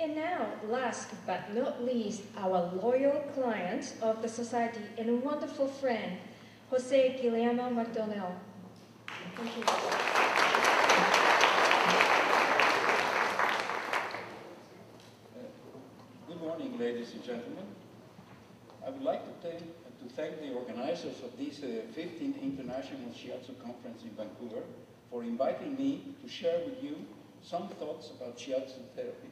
And now, last but not least, our loyal client of the society and a wonderful friend, Jose Guillermo McDonnell. Thank you. Good morning, ladies and gentlemen. I would like to thank the organizers of this 15th International Shiatsu Conference in Vancouver for inviting me to share with you some thoughts about Shiatsu therapy.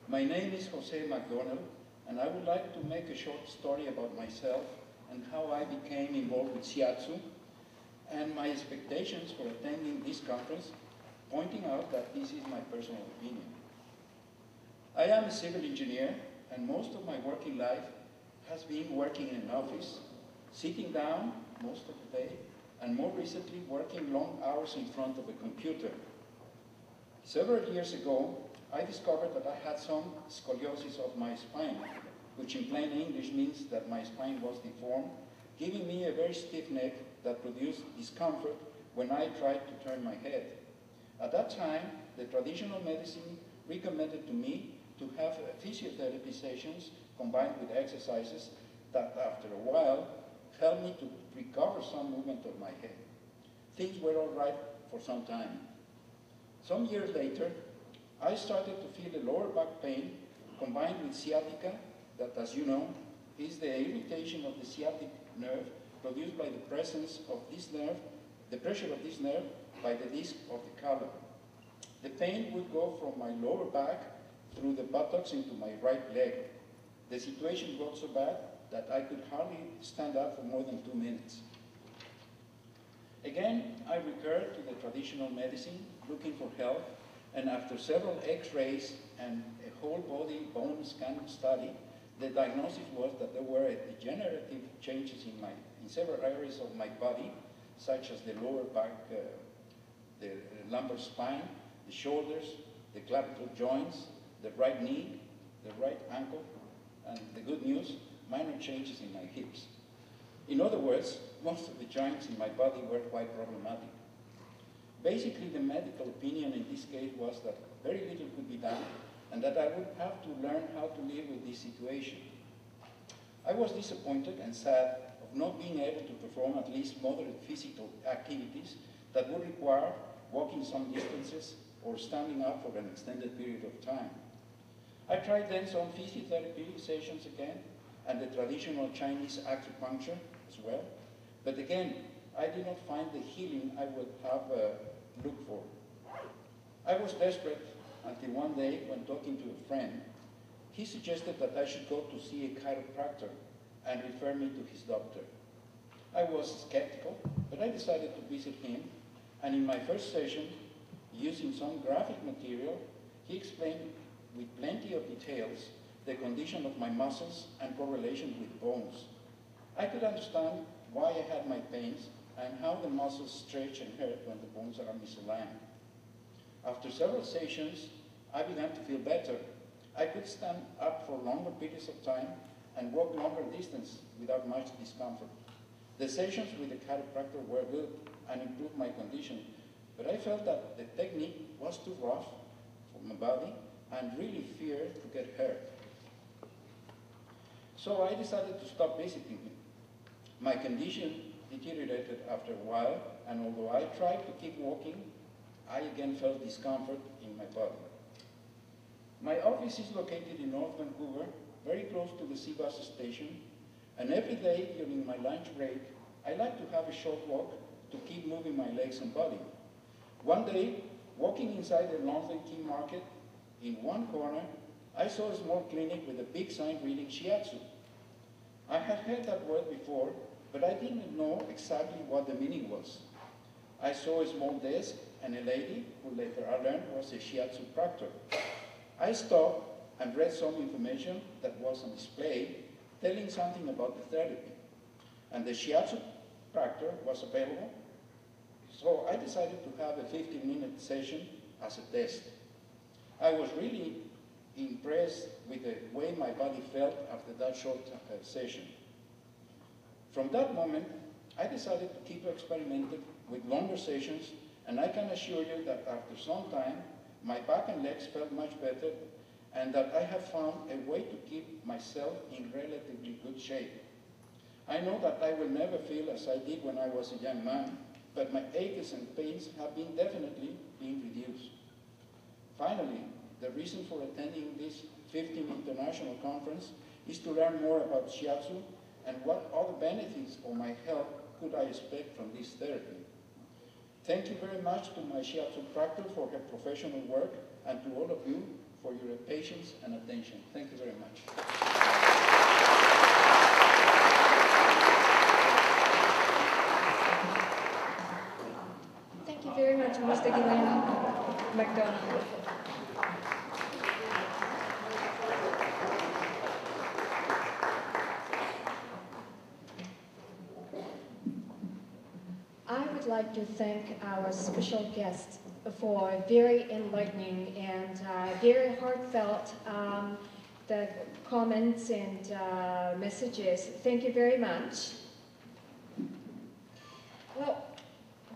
My name is Jose McDonnell, and I would like to make a short story about myself and how I became involved with Shiatsu and my expectations for attending this conference, pointing out that this is my personal opinion. I am a civil engineer, and most of my working life has been working in an office, sitting down most of the day, and more recently working long hours in front of a computer. Several years ago, I discovered that I had some scoliosis of my spine, which in plain English means that my spine was deformed, giving me a very stiff neck that produced discomfort when I tried to turn my head. At that time, the traditional medicine recommended to me to have physiotherapy sessions combined with exercises that after a while helped me to recover some movement of my head. Things were all right for some time. Some years later, I started to feel a lower back pain combined with sciatica that, as you know, is the irritation of the sciatic nerve produced by the presence of this nerve, the pressure of this nerve by the disc of the column. The pain would go from my lower back through the buttocks into my right leg. The situation got so bad that I could hardly stand up for more than 2 minutes. Again, I recurred to the traditional medicine, looking for help, and after several x-rays and a whole body bone scan study, the diagnosis was that there were degenerative changes in several areas of my body, such as the lower back, the lumbar spine, the shoulders, the clavicle joints, the right knee, the right ankle, and the good news, minor changes in my hips. In other words, most of the joints in my body were quite problematic. Basically, the medical opinion in this case was that very little could be done and that I would have to learn how to live with this situation. I was disappointed and sad of not being able to perform at least moderate physical activities that would require walking some distances or standing up for an extended period of time. I tried then some physiotherapy sessions again, and the traditional Chinese acupuncture as well, but again, I did not find the healing I would have looked for. I was desperate until one day, when talking to a friend, he suggested that I should go to see a chiropractor and refer me to his doctor. I was skeptical, but I decided to visit him, and in my first session, using some graphic material, he explained with plenty of details the condition of my muscles and correlation with bones. I could understand why I had my pains and how the muscles stretch and hurt when the bones are misaligned. After several sessions, I began to feel better. I could stand up for longer periods of time and walk longer distance without much discomfort. The sessions with the chiropractor were good and improved my condition, but I felt that the technique was too rough for my body and really feared to get hurt. So I decided to stop visiting him. My condition deteriorated after a while, and although I tried to keep walking, I again felt discomfort in my body. My office is located in North Vancouver, very close to the sea bus station, and every day during my lunch break, I like to have a short walk to keep moving my legs and body. One day, walking inside the London King Market, in one corner, I saw a small clinic with a big sign reading Shiatsu. I had heard that word before, but I didn't know exactly what the meaning was. I saw a small desk and a lady, who later I learned was a Shiatsu practitioner. I stopped and read some information that was on display, telling something about the therapy. And the Shiatsu practitioner was available, so I decided to have a 15-minute session as a test. I was really impressed with the way my body felt after that short session. From that moment, I decided to keep experimenting with longer sessions, and I can assure you that after some time, my back and legs felt much better, and that I have found a way to keep myself in relatively good shape. I know that I will never feel as I did when I was a young man, but my aches and pains have definitely been reduced. Finally, the reason for attending this 15th International Conference is to learn more about Shiatsu and what other benefits of my health could I expect from this therapy. Thank you very much to my Shiatsu instructor for her professional work and to all of you for your patience and attention. Thank you very much. Thank you very much, Mr. Guillermo McDonald. I would like to thank our special guest for very enlightening and very heartfelt the comments and messages. Thank you very much. Well,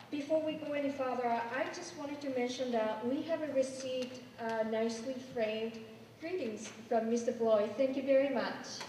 before we go any further, I just wanted to mention that we have received nicely framed greetings from Mr. Floyd. Thank you very much.